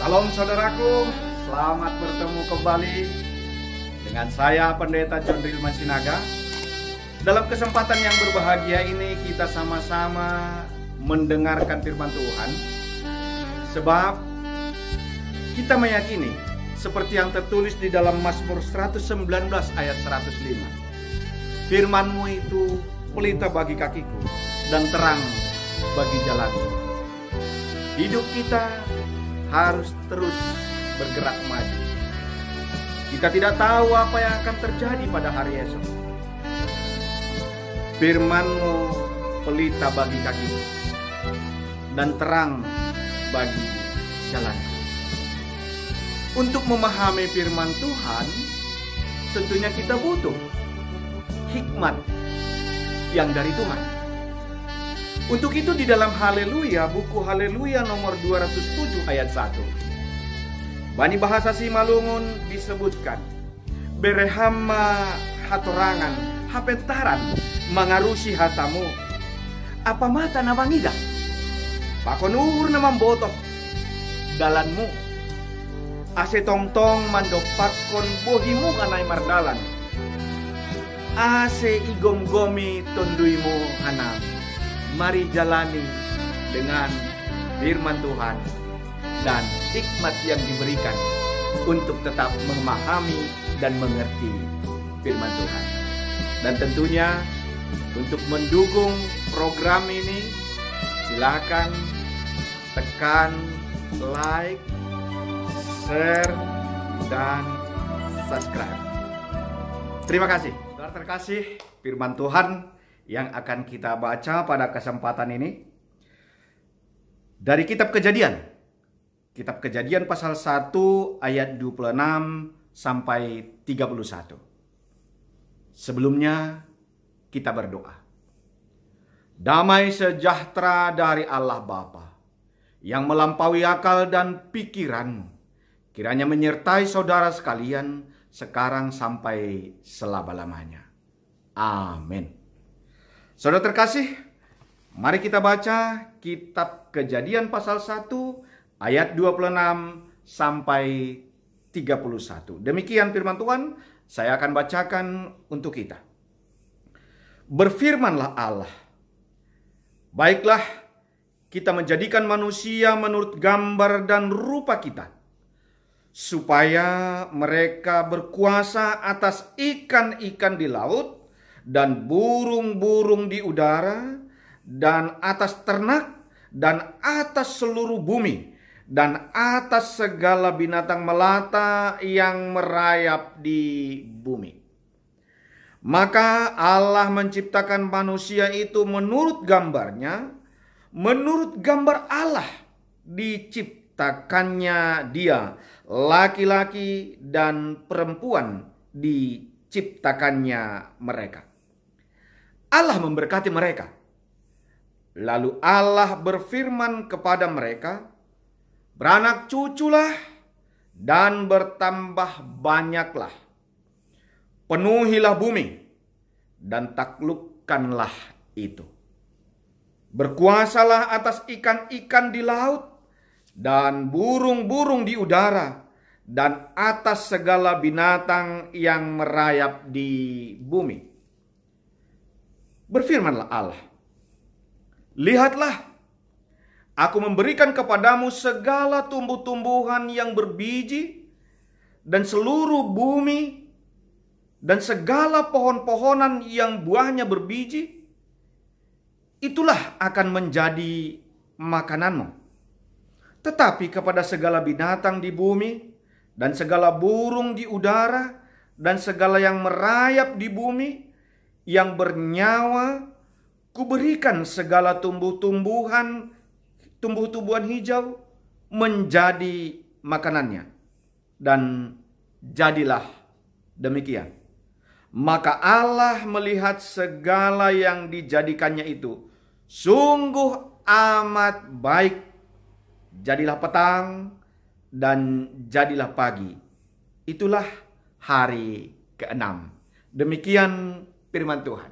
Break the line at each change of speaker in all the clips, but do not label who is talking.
Shalom saudaraku, selamat bertemu kembali dengan saya Pendeta John Rilman Sinaga. Dalam kesempatan yang berbahagia ini kita sama-sama mendengarkan firman Tuhan. Sebab kita meyakini seperti yang tertulis di dalam Mazmur 119 ayat 105. Firman-Mu itu pelita bagi kakiku dan terang bagi jalanku. Hidup kita harus terus bergerak maju. Kita tidak tahu apa yang akan terjadi pada hari esok. Firman-Mu pelita bagi kakiku dan terang bagi jalanku. Untuk memahami firman Tuhan, tentunya kita butuh hikmat yang dari Tuhan. Untuk itu di dalam Haleluya, buku Haleluya nomor 207 ayat 1. Bani bahasa Simalungun disebutkan, berehama hatorangan, hapentaran, mengarusi hatamu. Apa mata na bangida? Pakonur na mambotoh dalanmu. Ase tongtong mandopakon bohimu kanay mardalan. Ase igomgomi tonduimu hanam. Mari jalani dengan firman Tuhan dan hikmat yang diberikan untuk tetap memahami dan mengerti firman Tuhan. Dan tentunya untuk mendukung program ini, silakan tekan like, share, dan subscribe. Terima kasih. Saudara terkasih, firman Tuhan yang akan kita baca pada kesempatan ini dari kitab Kejadian. Kitab Kejadian pasal 1 ayat 26 sampai 31. Sebelumnya kita berdoa. Damai sejahtera dari Allah Bapa yang melampaui akal dan pikiran, kiranya menyertai saudara sekalian sekarang sampai selama-lamanya. Amin. Saudara terkasih, mari kita baca kitab Kejadian pasal 1 ayat 26 sampai 31. Demikian firman Tuhan, saya akan bacakan untuk kita. Berfirmanlah Allah, baiklah kita menjadikan manusia menurut gambar dan rupa kita, supaya mereka berkuasa atas ikan-ikan di laut, dan burung-burung di udara, dan atas ternak, dan atas seluruh bumi, dan atas segala binatang melata yang merayap di bumi. Maka Allah menciptakan manusia itu menurut gambarnya, menurut gambar Allah diciptakannya dia, laki-laki dan perempuan diciptakannya mereka. Allah memberkati mereka. Lalu Allah berfirman kepada mereka, beranak cuculah dan bertambah banyaklah. Penuhilah bumi dan taklukkanlah itu. Berkuasalah atas ikan-ikan di laut dan burung-burung di udara dan atas segala binatang yang merayap di bumi. Berfirmanlah Allah, lihatlah, aku memberikan kepadamu segala tumbuh-tumbuhan yang berbiji dan seluruh bumi dan segala pohon-pohonan yang buahnya berbiji. Itulah akan menjadi makananmu. Tetapi kepada segala binatang di bumi dan segala burung di udara dan segala yang merayap di bumi yang bernyawa, kuberikan segala tumbuh-tumbuhan hijau menjadi makanannya. Dan jadilah demikian. Maka Allah melihat segala yang dijadikannya itu sungguh amat baik. Jadilah petang dan jadilah pagi. Itulah hari ke-6. Demikian firman Tuhan.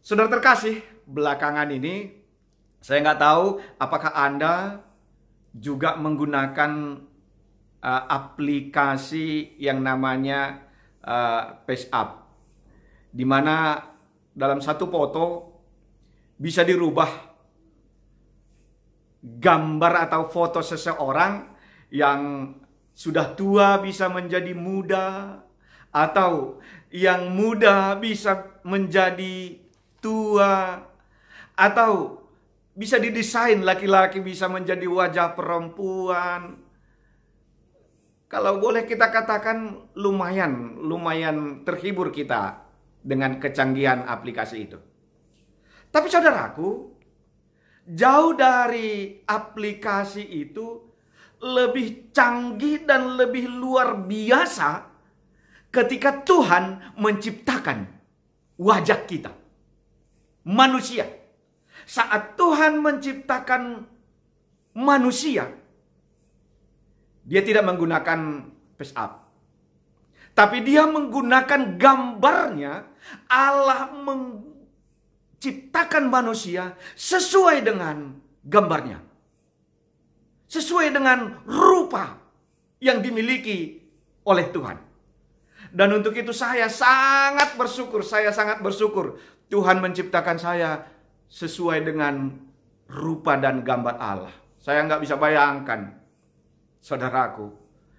Saudara terkasih, belakangan ini saya nggak tahu apakah Anda juga menggunakan aplikasi yang namanya FaceApp, di mana dalam satu foto bisa dirubah gambar atau foto seseorang yang sudah tua bisa menjadi muda, atau yang muda bisa menjadi tua, atau bisa didesain laki-laki bisa menjadi wajah perempuan. Kalau boleh kita katakan lumayan terhibur kita dengan kecanggihan aplikasi itu. Tapi saudaraku, jauh dari aplikasi itu, lebih canggih dan lebih luar biasa ketika Tuhan menciptakan wajah kita, manusia. Saat Tuhan menciptakan manusia, Dia tidak menggunakan FaceApp, tapi Dia menggunakan gambarnya. Allah menciptakan manusia sesuai dengan gambarnya, sesuai dengan rupa yang dimiliki oleh Tuhan. Dan untuk itu saya sangat bersyukur Tuhan menciptakan saya sesuai dengan rupa dan gambar Allah. Saya nggak bisa bayangkan, saudaraku,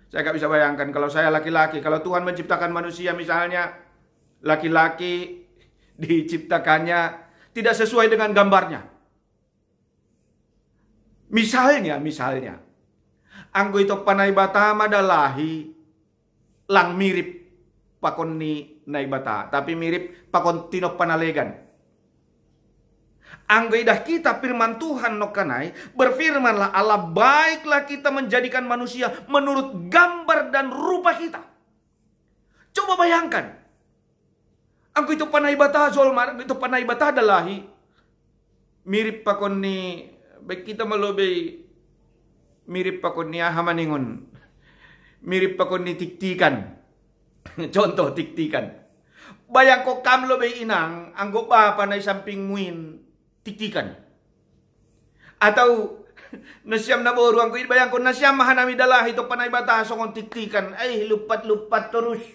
saya nggak bisa bayangkan kalau saya laki-laki, kalau Tuhan menciptakan manusia, misalnya laki-laki diciptakannya tidak sesuai dengan gambarnya. Misalnya, anggo itu panay bata madalahi lang mirip pakon ni naibata, tapi mirip pakon tinok panalegan. Anggo idah kita firman Tuhan no kanai, berfirmanlah Allah, baiklah kita menjadikan manusia menurut gambar dan rupa kita. Coba bayangkan, anggo itu panay bata zolmar, itu panay bata dalahi mirip pakon ni, baik kita malobay mirip pakon ni hamaningon, mirip pakon ni tiktikan. Contoh tiktikan. Bayang ko kamlo bay inang, anggo pa panay samping muin tiktikan. Atau nasyam na boru, anggo bayang ko nasyam mahanami dalah ito panay bata so kong tiktikan. Ay lupat-lupat terus.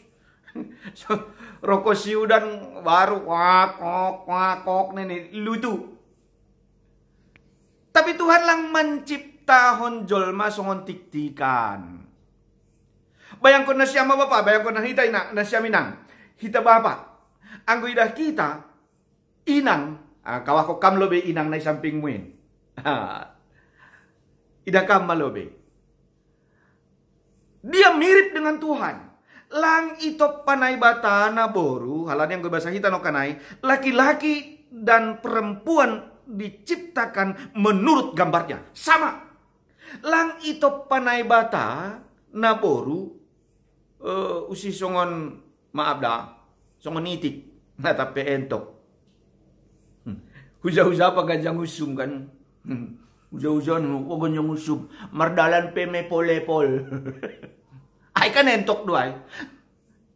So rokosyu dan baru kwak nini lutu. Tapi Tuhan lang mencipta honjolma so kong tiktikan. Bayang ko na siya mababa, bayang ko na hitay na siya minang. Hita bapa. Ang idah kita, inang, kawah ko kamlobe inang na samping muin. Ida kam malobe. Dia mirip dengan Tuhan. Lang ito panay bata na boru, halan yang gue bahasa hita no kanay, laki-laki dan perempuan diciptakan menurut gambarnya. Sama. Lang ito panay bata na boru, usi songon maaf dah, songon nitik, tapi entok. Huja-huja pa ganjang usum kan. Huja-huja no, ganjang usum. Mardalan peme polepol. Ay kan entok doay.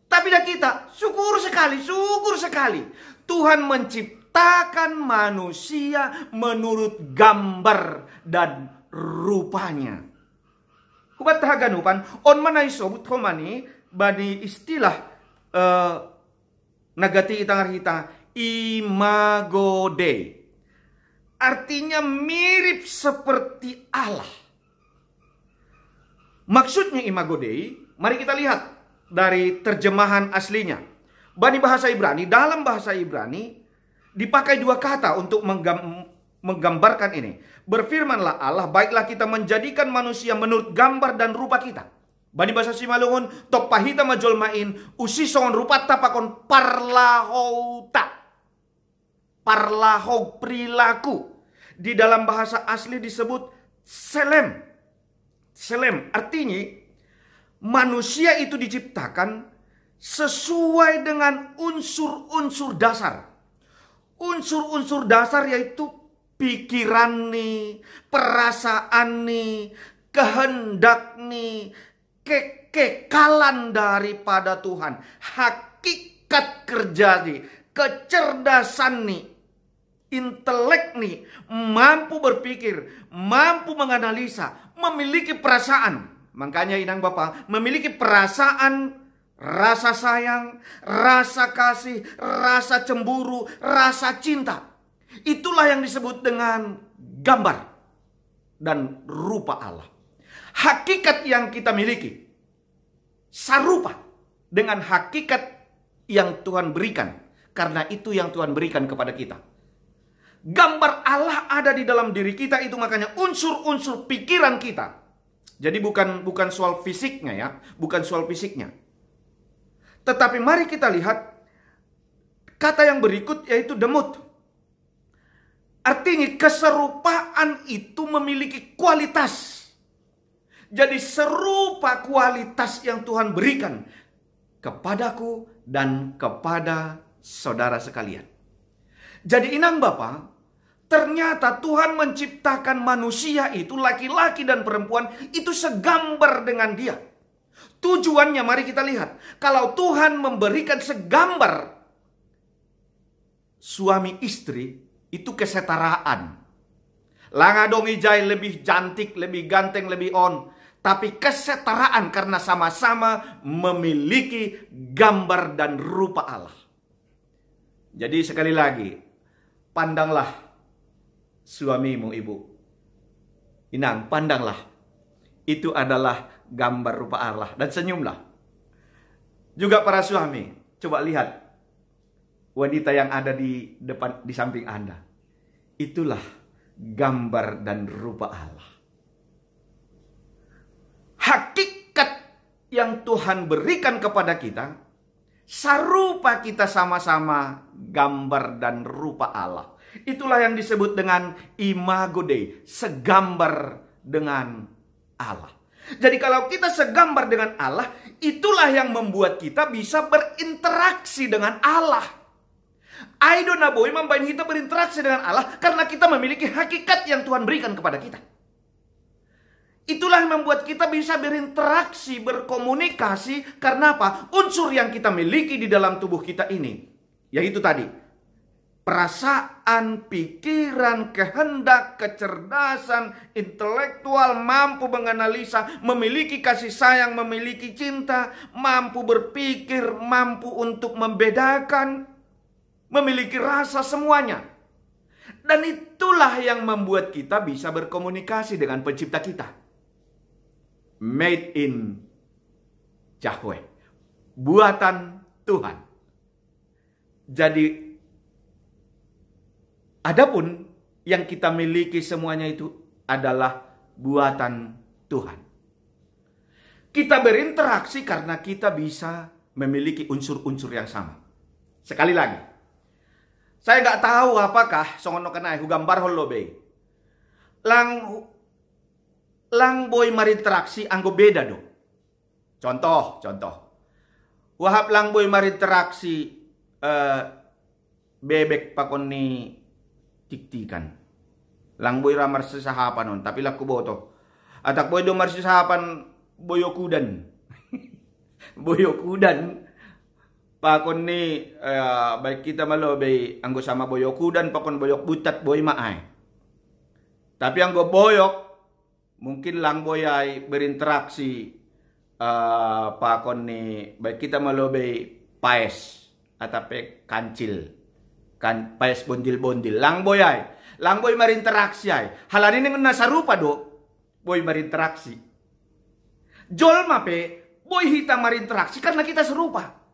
Tapi dah kita, syukur sekali. Tuhan menciptakan manusia menurut gambar dan rupanya. Kubat tahaganupan, on manay sobut homani, bani istilah nagati itangar hita, imago Dei. Artinya mirip seperti Allah. Maksudnya imago Dei, mari kita lihat dari terjemahan aslinya. Bani bahasa Ibrani, dalam bahasa Ibrani dipakai dua kata untuk menggambarkan ini. Berfirmanlah Allah, baiklah kita menjadikan manusia menurut gambar dan rupa kita. Bani bahasa Simalungun, tok pahita majolmain, usison rupa tapakon parlahouta. Parlahou perilaku. Di dalam bahasa asli disebut selem. Selem artinya manusia itu diciptakan sesuai dengan unsur-unsur dasar. Unsur-unsur dasar yaitu pikiran nih, perasaan nih, kehendak nih, kekekalan daripada Tuhan, hakikat kerja nih, kecerdasan nih, intelek nih, mampu berpikir, mampu menganalisa, memiliki perasaan. Makanya inang Bapak memiliki perasaan, rasa sayang, rasa kasih, rasa cemburu, rasa cinta. Itulah yang disebut dengan gambar dan rupa Allah. Hakikat yang kita miliki sarupa dengan hakikat yang Tuhan berikan. Karena itu yang Tuhan berikan kepada kita. Gambar Allah ada di dalam diri kita, itu makanya unsur-unsur pikiran kita. Jadi bukan soal fisiknya ya, bukan soal fisiknya. Tetapi mari kita lihat kata yang berikut, yaitu demut. Artinya keserupaan itu memiliki kualitas. Jadi serupa kualitas yang Tuhan berikan kepadaku dan kepada saudara sekalian. Jadi inang Bapak, ternyata Tuhan menciptakan manusia itu, laki-laki dan perempuan, itu segambar dengan Dia. Tujuannya mari kita lihat. Kalau Tuhan memberikan segambar suami istri, itu kesetaraan. Langa dong ijai lebih cantik, lebih ganteng, lebih on. Tapi kesetaraan karena sama-sama memiliki gambar dan rupa Allah. Jadi sekali lagi, pandanglah suamimu, ibu. Inang, pandanglah. Itu adalah gambar rupa Allah. Dan senyumlah. Juga para suami, coba lihat wanita yang ada di depan, di samping Anda. Itulah gambar dan rupa Allah. Hakikat yang Tuhan berikan kepada kita, sarupa kita sama-sama gambar dan rupa Allah. Itulah yang disebut dengan imago Dei, segambar dengan Allah. Jadi kalau kita segambar dengan Allah, itulah yang membuat kita bisa berinteraksi dengan Allah. Aidona boy membuat kita berinteraksi dengan Allah karena kita memiliki hakikat yang Tuhan berikan kepada kita. Itulah yang membuat kita bisa berinteraksi, berkomunikasi. Karena apa? Unsur yang kita miliki di dalam tubuh kita ini, yaitu tadi perasaan, pikiran, kehendak, kecerdasan, intelektual, mampu menganalisa, memiliki kasih sayang, memiliki cinta, mampu berpikir, mampu untuk membedakan, memiliki rasa, semuanya. Dan itulah yang membuat kita bisa berkomunikasi dengan pencipta kita. Made in Yahweh, buatan Tuhan. Jadi adapun yang kita miliki semuanya itu adalah buatan Tuhan. Kita berinteraksi karena kita bisa memiliki unsur-unsur yang sama. Sekali lagi, saya nggak tahu apakah songono kenai hugambar holobe. Lang boy marinteraksi anggo beda do. Contoh. Wahap lang boy marinteraksi bebek pakon ni tiktikan. Lang boy ramar sesahapan on, tapi laku boto. Atak boy do mar sesahapan boyokudan. Boyokudan. Pakon ni baik kita malobe anggo sama boyokudan pakon boyok butat boy maay. Tapi anggo boyok mungkin lang boy ay berinteraksi pakon ni baik kita malobe paes atape kancil kan paes bondil-bondil lang boy marinteraksi ay halani ning nasarupa do boy marinteraksi jol mape boy hita marinteraksi karena kita serupa.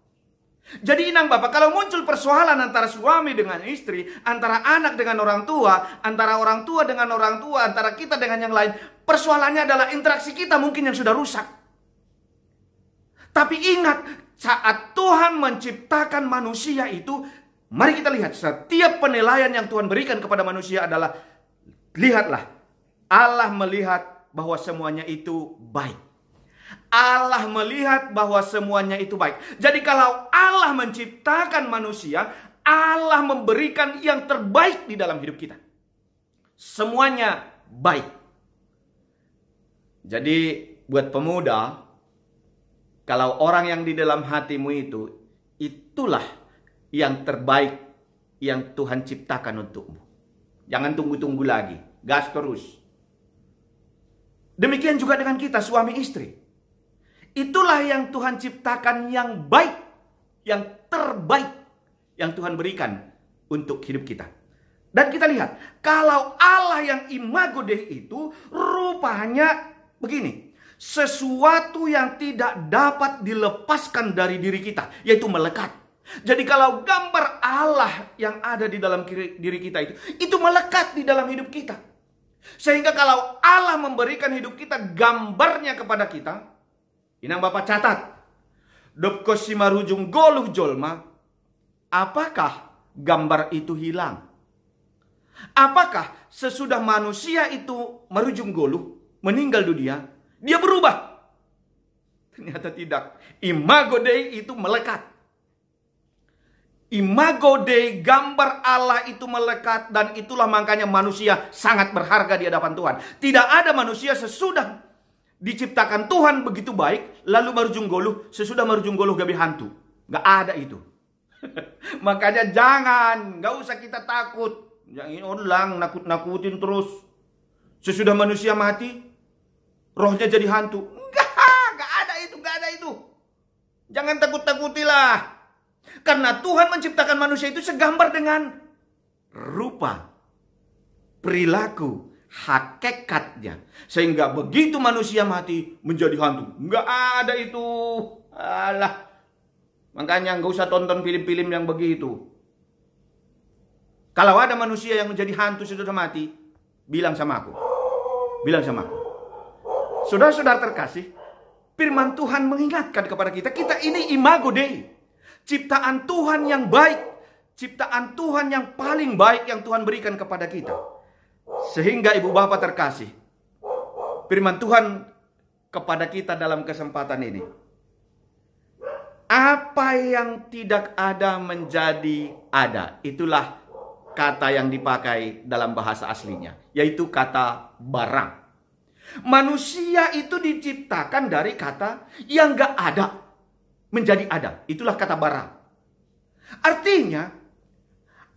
Jadi inang Bapak, kalau muncul persoalan antara suami dengan istri, antara anak dengan orang tua, antara orang tua dengan orang tua, antara kita dengan yang lain, persoalannya adalah interaksi kita mungkin yang sudah rusak. Tapi ingat, saat Tuhan menciptakan manusia itu, mari kita lihat setiap penilaian yang Tuhan berikan kepada manusia adalah, lihatlah, Allah melihat bahwa semuanya itu baik. Allah melihat bahwa semuanya itu baik. Jadi kalau Allah menciptakan manusia, Allah memberikan yang terbaik di dalam hidup kita. Semuanya baik. Jadi buat pemuda, kalau orang yang di dalam hatimu itu, itulah yang terbaik yang Tuhan ciptakan untukmu. Jangan tunggu-tunggu lagi. Gas terus. Demikian juga dengan kita suami istri. Itulah yang Tuhan ciptakan yang baik, yang terbaik yang Tuhan berikan untuk hidup kita. Dan kita lihat, kalau Allah yang imago Dei itu rupanya begini. Sesuatu yang tidak dapat dilepaskan dari diri kita, yaitu melekat. Jadi kalau gambar Allah yang ada di dalam diri kita itu melekat di dalam hidup kita. Sehingga kalau Allah memberikan hidup kita gambarnya kepada kita, inang Bapak catat, Dopko simarujung goluh jolma, apakah gambar itu hilang? Apakah sesudah manusia itu merujung goluh, meninggal dunia, dia berubah? Ternyata tidak. Imago Dei itu melekat. Imago Dei, gambar Allah itu melekat, dan itulah makanya manusia sangat berharga di hadapan Tuhan. Tidak ada manusia sesudah diciptakan Tuhan begitu baik, lalu marujung goluh, sesudah marujung goluh gabi hantu. Gak ada itu. Makanya jangan, gak usah kita takut. Jangan ulang, nakut-nakutin terus. Sesudah manusia mati, rohnya jadi hantu. Gak ada itu. Jangan takut-takutilah. Karena Tuhan menciptakan manusia itu segambar dengan rupa, perilaku, hakikatnya. Sehingga begitu manusia mati menjadi hantu. Nggak ada itu. Alah. Makanya nggak usah tonton film-film yang begitu. Kalau ada manusia yang menjadi hantu sesudah mati, bilang sama aku. Saudara-saudara terkasih, firman Tuhan mengingatkan kepada kita, kita ini imago Dei. Ciptaan Tuhan yang baik. Ciptaan Tuhan yang paling baik yang Tuhan berikan kepada kita. Sehingga ibu bapak terkasih, firman Tuhan kepada kita dalam kesempatan ini. Apa yang tidak ada menjadi ada. Itulah kata yang dipakai dalam bahasa aslinya. Yaitu kata barang. Manusia itu diciptakan dari kata yang gak ada menjadi ada. Itulah kata bara. Artinya,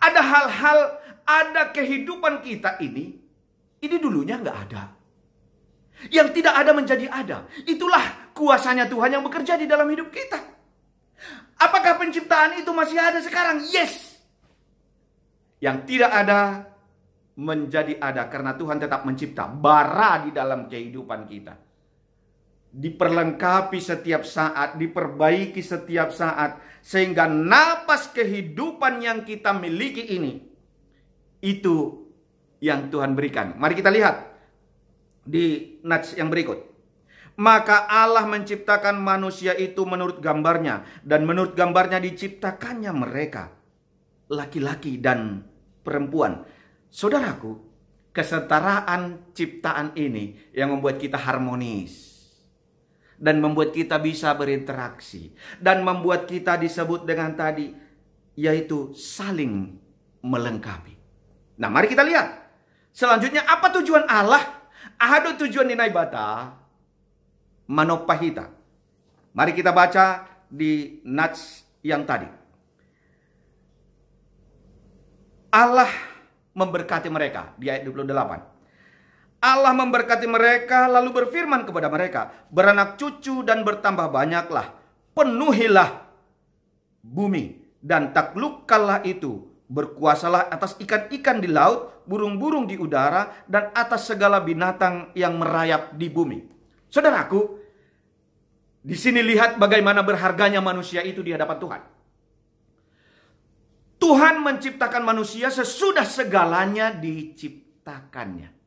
ada hal-hal, ada kehidupan kita ini dulunya nggak ada. Yang tidak ada menjadi ada. Itulah kuasanya Tuhan yang bekerja di dalam hidup kita. Apakah penciptaan itu masih ada sekarang? Yes. Yang tidak ada menjadi ada karena Tuhan tetap mencipta bara di dalam kehidupan kita. Diperlengkapi setiap saat, diperbaiki setiap saat, sehingga napas kehidupan yang kita miliki ini, itu yang Tuhan berikan. Mari kita lihat di nats yang berikut. Maka Allah menciptakan manusia itu menurut gambarnya, dan menurut gambarnya diciptakannya mereka, laki-laki dan perempuan. Saudaraku, kesetaraan ciptaan ini yang membuat kita harmonis. Dan membuat kita bisa berinteraksi. Dan membuat kita disebut dengan tadi, yaitu saling melengkapi. Nah, mari kita lihat. Selanjutnya, apa tujuan Allah? Ada tujuan ninai bata manopahita. Mari kita baca di nats yang tadi. Allah memberkati mereka. Di ayat 28. Allah memberkati mereka lalu berfirman kepada mereka, beranak cucu dan bertambah banyaklah, penuhilah bumi dan taklukkanlah itu, berkuasalah atas ikan-ikan di laut, burung-burung di udara, dan atas segala binatang yang merayap di bumi. Saudaraku, di sini lihat bagaimana berharganya manusia itu di hadapan Tuhan. Tuhan menciptakan manusia sesudah segalanya diciptakannya.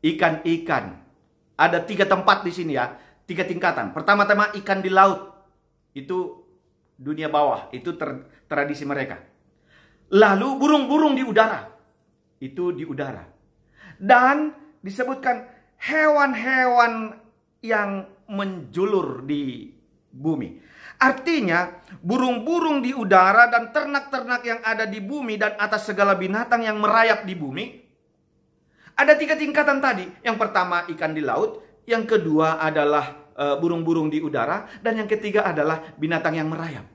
Ikan-ikan. Ada 3 tempat di sini ya. 3 tingkatan. Pertama-tama ikan di laut. Itu dunia bawah. Itu tradisi mereka. Lalu burung-burung di udara. Itu di udara. Dan disebutkan hewan-hewan yang menjulur di bumi. Artinya burung-burung di udara dan ternak-ternak yang ada di bumi dan atas segala binatang yang merayap di bumi. Ada 3 tingkatan tadi. Yang pertama ikan di laut. Yang kedua adalah burung-burung di udara. Dan yang ketiga adalah binatang yang merayap.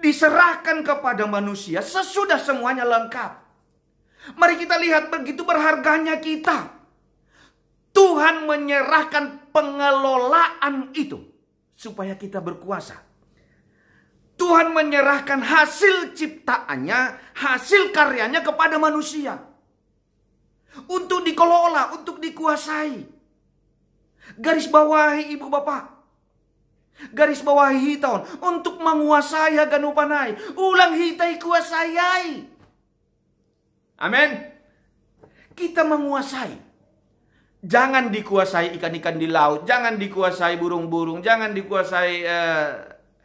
Diserahkan kepada manusia sesudah semuanya lengkap. Mari kita lihat begitu berharganya kita. Tuhan menyerahkan pengelolaan itu supaya kita berkuasa. Tuhan menyerahkan hasil ciptaannya, hasil karyanya kepada manusia. Untuk dikelola, untuk dikuasai. Garis bawahi ibu bapak. Garis bawahi hitawan. Untuk menguasai haganupanai. Ulang hitai kuasai. Amin. Kita menguasai. Jangan dikuasai ikan-ikan di laut. Jangan dikuasai burung-burung. Jangan dikuasai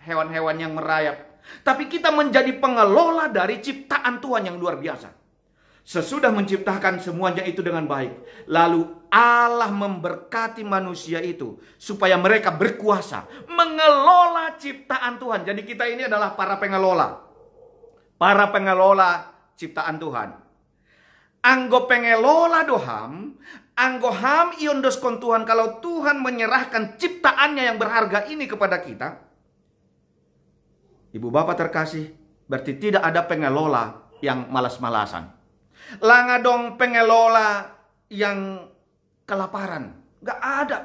hewan-hewan yang merayap. Tapi kita menjadi pengelola dari ciptaan Tuhan yang luar biasa. Sesudah menciptakan semuanya itu dengan baik. Lalu Allah memberkati manusia itu. Supaya mereka berkuasa. Mengelola ciptaan Tuhan. Jadi kita ini adalah para pengelola. Para pengelola ciptaan Tuhan. Anggo pengelola doham. Anggo ham iondos kon Tuhan. Kalau Tuhan menyerahkan ciptaannya yang berharga ini kepada kita. Ibu bapak terkasih. Berarti tidak ada pengelola yang malas-malasan. Langa dong pengelola yang kelaparan. Gak ada.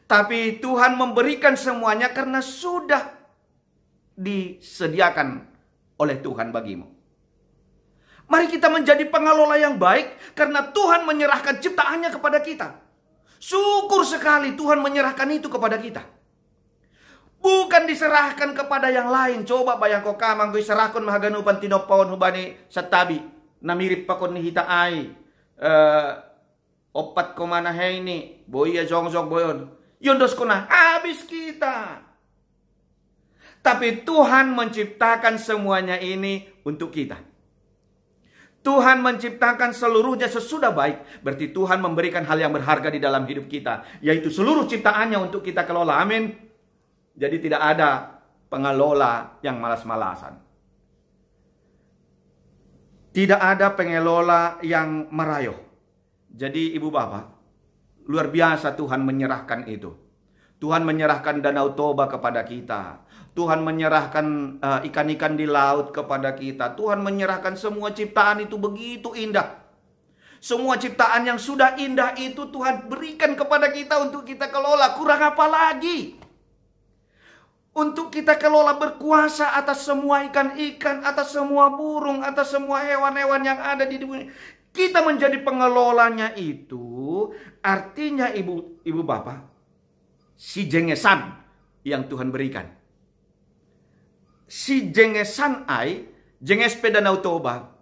Tapi Tuhan memberikan semuanya karena sudah disediakan oleh Tuhan bagimu. Mari kita menjadi pengelola yang baik karena Tuhan menyerahkan ciptaannya kepada kita. Syukur sekali Tuhan menyerahkan itu kepada kita. Bukan diserahkan kepada yang lain. Coba bayang ko kamang ko iserahkan mahaganupan tinopawon hubani satabi. Na mirip pa ko ni hita ay opat ko manahay ni boya jong-jong boyon. Yun dos ko na habis kita. Tapi Tuhan menciptakan semuanya ini untuk kita. Tuhan menciptakan seluruhnya sesudah baik. Berarti Tuhan memberikan hal yang berharga di dalam hidup kita. Yaitu seluruh ciptaannya untuk kita kelola. Amin. Jadi tidak ada pengelola yang malas-malasan. Tidak ada pengelola yang merayo. Jadi ibu bapak, luar biasa Tuhan menyerahkan itu. Tuhan menyerahkan danau Toba kepada kita. Tuhan menyerahkan ikan-ikan di laut kepada kita. Tuhan menyerahkan semua ciptaan itu begitu indah. Semua ciptaan yang sudah indah itu Tuhan berikan kepada kita untuk kita kelola. Kurang apa lagi? Untuk kita kelola berkuasa atas semua ikan-ikan, atas semua burung, atas semua hewan-hewan yang ada di dunia. Kita menjadi pengelolanya itu artinya ibu bapak, si jengesan yang Tuhan berikan. Si jengesan ay, jenges Danau Toba.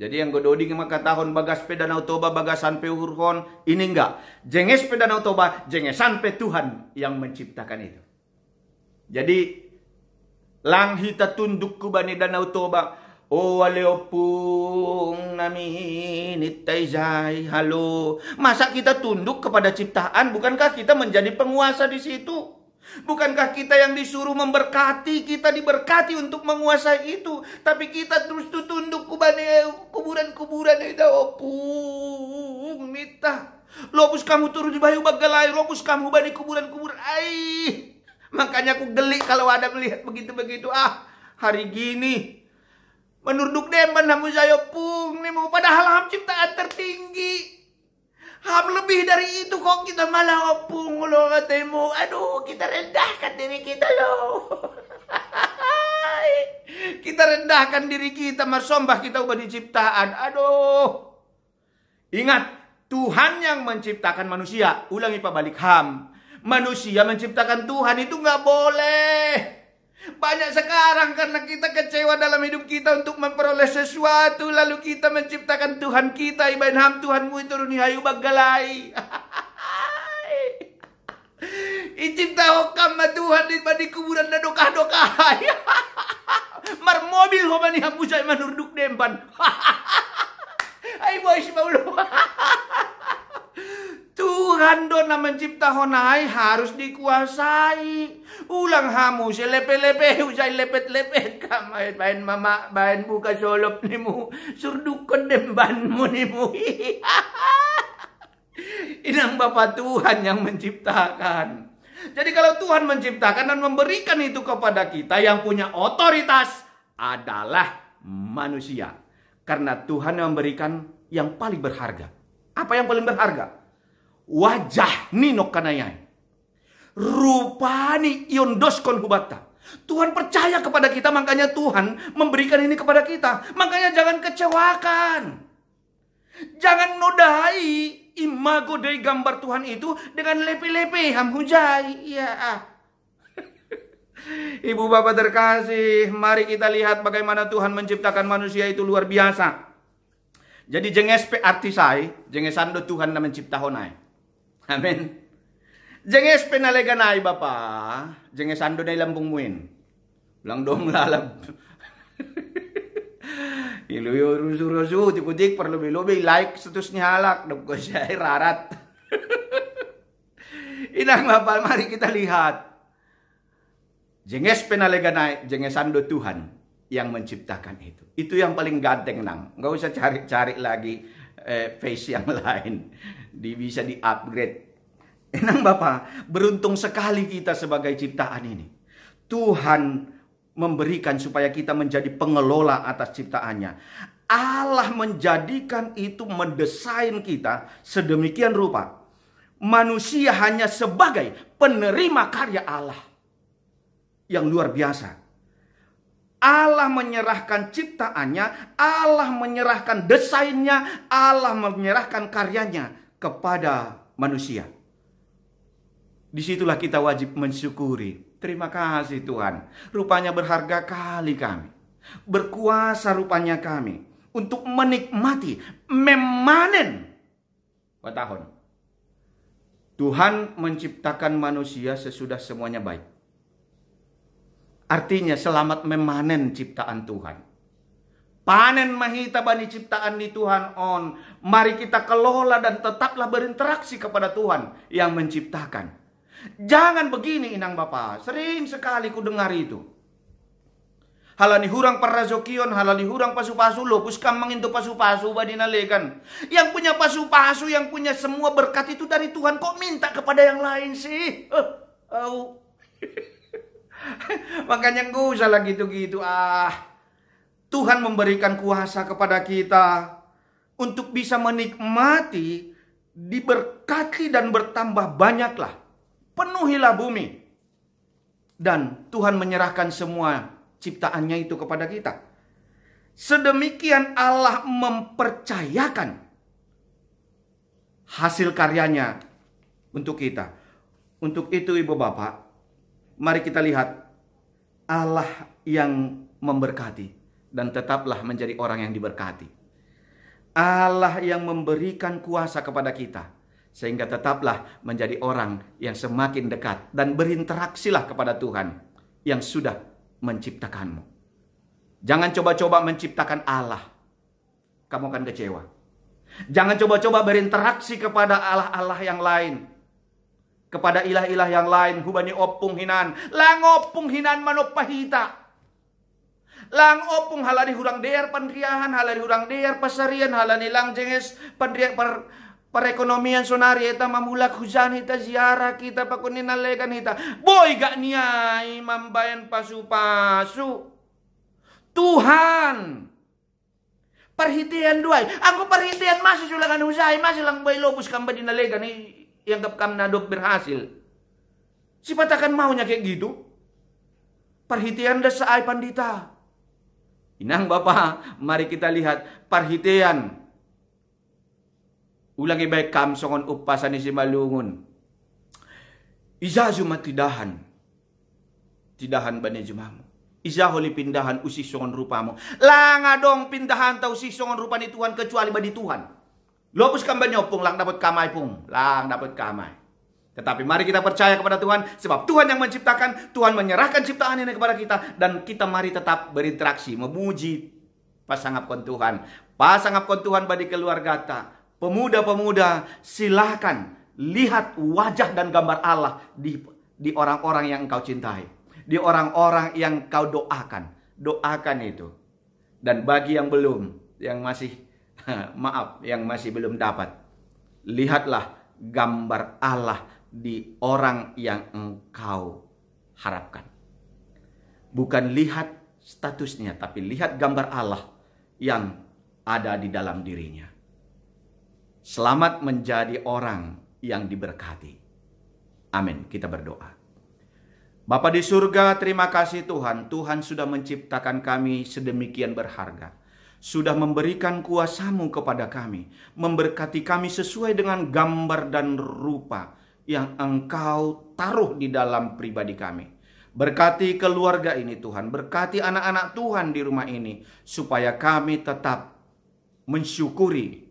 Jadi yang gododing maka tahun bagas Danau Toba bagasan pe urhon, ini enggak. Jenges Danau Toba, jengesan pe Tuhan yang menciptakan itu. Jadi lang hita tunduk ku bani Danau Toba. O waleopung nami nitaizai halo. Masa kita tunduk kepada ciptaan? Bukankah kita menjadi penguasa di situ? Bukankah kita yang disuruh memberkati? Kita diberkati untuk menguasai itu. Tapi kita terus tunduk ku bani kuburan-kuburan itu. Opung mita. Lopus kamu turun di bayu bagalai. Lopus kamu bani kuburan-kuburan. Ai. Makanya aku geli kalau ada melihat begitu-begitu. Hari gini menurduk demban hamu saya pung nih mau padahal ham ciptaan tertinggi. Ham lebih dari itu kok kita malah opung lo katemu. Aduh, kita rendahkan diri kita lo. Kita rendahkan diri kita, marsombah kita ubah diciptaan. Aduh. Ingat, Tuhan yang menciptakan manusia. Ulangi pabalik ham. Manusia menciptakan Tuhan itu nggak boleh. Banyak sekarang karena kita kecewa dalam hidup kita untuk memperoleh sesuatu. Lalu kita menciptakan Tuhan kita. Ibain ham Tuhanmu itu runihayu bagalai. Icipta hokam ma Tuhan di kuburan na dokah-dokah. Mar mobil ho mani hamu say manurduk demban. Ay boys maulo. Tuhan dona mencipta honai harus dikuasai. Ulang hamu si lepe-lepe usai lepet-lepet kamay bain mama bain buka solop nimu surdukon dembanmu nimu. Inang Bapa Tuhan yang menciptakan. Jadi kalau Tuhan menciptakan dan memberikan itu kepada kita, yang punya otoritas adalah manusia. Karena Tuhan memberikan yang paling berharga. Apa yang paling berharga? Wajah ninok kanayai. Rupani yondoskon hubata. Tuhan percaya kepada kita, makanya Tuhan memberikan ini kepada kita. Makanya jangan kecewakan. Jangan nodai imago dari gambar Tuhan itu dengan lepe-lepe hamhujai. Ya. Ibu bapak terkasih, mari kita lihat bagaimana Tuhan menciptakan manusia itu luar biasa. Jadi jengespe artisai, jengesando Tuhan na menciptahonai. Amin. Jengespe naleganai bapa, jengesando na ilambung muin. Lang dong lalab. Iluyo rusu-rusu, tikudik perlubi-lubi, like status ni halak, dog ko siya rarat. Inang bapa, mari kita lihat. Jenges penaleganai, jengesando Tuhan yang menciptakan itu. Itu yang paling ganteng nang. Nggak usah cari-cari lagi face yang lain. Bisa di-upgrade. Nang Bapak, beruntung sekali kita sebagai ciptaan ini. Tuhan memberikan supaya kita menjadi pengelola atas ciptaannya. Allah menjadikan itu, mendesain kita sedemikian rupa. Manusia hanya sebagai penerima karya Allah. Yang luar biasa. Allah menyerahkan ciptaannya, Allah menyerahkan desainnya, Allah menyerahkan karyanya kepada manusia. Disitulah kita wajib mensyukuri. Terima kasih Tuhan. Rupanya berharga kali kami. Berkuasa rupanya kami. Untuk menikmati, memanen. Tahun. Tuhan menciptakan manusia sesudah semuanya baik. Artinya selamat memanen ciptaan Tuhan. Panen mahita bani ciptaan di Tuhan on. Mari kita kelola dan tetaplah berinteraksi kepada Tuhan yang menciptakan. Jangan begini inang Bapak. Sering sekali ku dengar itu. Halani hurang parazokion, halani hurang pasu-pasu, lopus kamang itu pasu-pasu badinalekan. Yang punya pasu-pasu, yang punya semua berkat itu dari Tuhan. Kok minta kepada yang lain sih? Makanya gak usah lah gitu-gitu. Tuhan memberikan kuasa kepada kita untuk bisa menikmati, diberkati dan bertambah banyaklah. Penuhilah bumi. Dan Tuhan menyerahkan semua ciptaannya itu kepada kita. Sedemikian Allah mempercayakan hasil karyanya untuk kita. Untuk itu ibu bapak, mari kita lihat Allah yang memberkati dan tetaplah menjadi orang yang diberkati. Allah yang memberikan kuasa kepada kita sehingga tetaplah menjadi orang yang semakin dekat dan berinteraksilah kepada Tuhan yang sudah menciptakanmu. Jangan coba-coba menciptakan Allah. Kamu akan kecewa. Jangan coba-coba berinteraksi kepada Allah-Allah yang lain. Kepada ilah-ilah yang lain, hubani opung hinan, lang opung hinan manopahita. Lang opung halani hurang dear pandriahan, halani hurang dear pasarian, halani lang jenges pandriak perekonomian sonari eta mamulak hujan hita ziarah kita pakunin nalekan hita. Boy gak niai mambayan pasu-pasu. Tuhan perhitian duai. Aku perhitian masih sulakan usai, masih lang boy lobus kamba dinalekan yang kam nadok berhasil. Si patakan maunya kayak gitu. Perhitian dah saai pandita. Inang Bapak, mari kita lihat perhitian. Ulangi baik kam songon upasan isi malungun. Izazu matidahan. Tidahan bani jumamu. Izaholi pindahan usi songon rupamu. Langa dong pindahan tau si songon rupa ni Tuhan kecuali bani Tuhan. Lopus kan banyopung lang dapat kamay pung. Lang dapat kamay. Tetapi mari kita percaya kepada Tuhan. Sebab Tuhan yang menciptakan. Tuhan menyerahkan ciptaan ini kepada kita. Dan kita mari tetap berinteraksi. Memuji pasangapkon Tuhan. Pasangapkon Tuhan bagi keluarga ta. Pemuda-pemuda silahkan. Lihat wajah dan gambar Allah. Di orang-orang yang engkau cintai. Di orang-orang yang kau doakan. Doakan itu. Dan bagi yang belum. Yang masih maaf, yang masih belum dapat. Lihatlah gambar Allah di orang yang engkau harapkan. Bukan lihat statusnya, tapi lihat gambar Allah yang ada di dalam dirinya. Selamat menjadi orang yang diberkati. Amin. Kita berdoa. Bapa di surga, terima kasih Tuhan. Tuhan sudah menciptakan kami sedemikian berharga. Sudah memberikan kuasa-Mu kepada kami. Memberkati kami sesuai dengan gambar dan rupa yang Engkau taruh di dalam pribadi kami. Berkati keluarga ini Tuhan. Berkati anak-anak Tuhan di rumah ini. Supaya kami tetap mensyukuri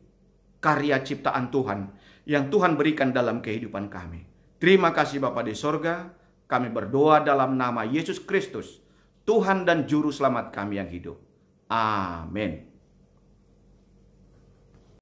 karya ciptaan Tuhan yang Tuhan berikan dalam kehidupan kami. Terima kasih Bapa di sorga. Kami berdoa dalam nama Yesus Kristus, Tuhan dan Juru Selamat kami yang hidup. Amin.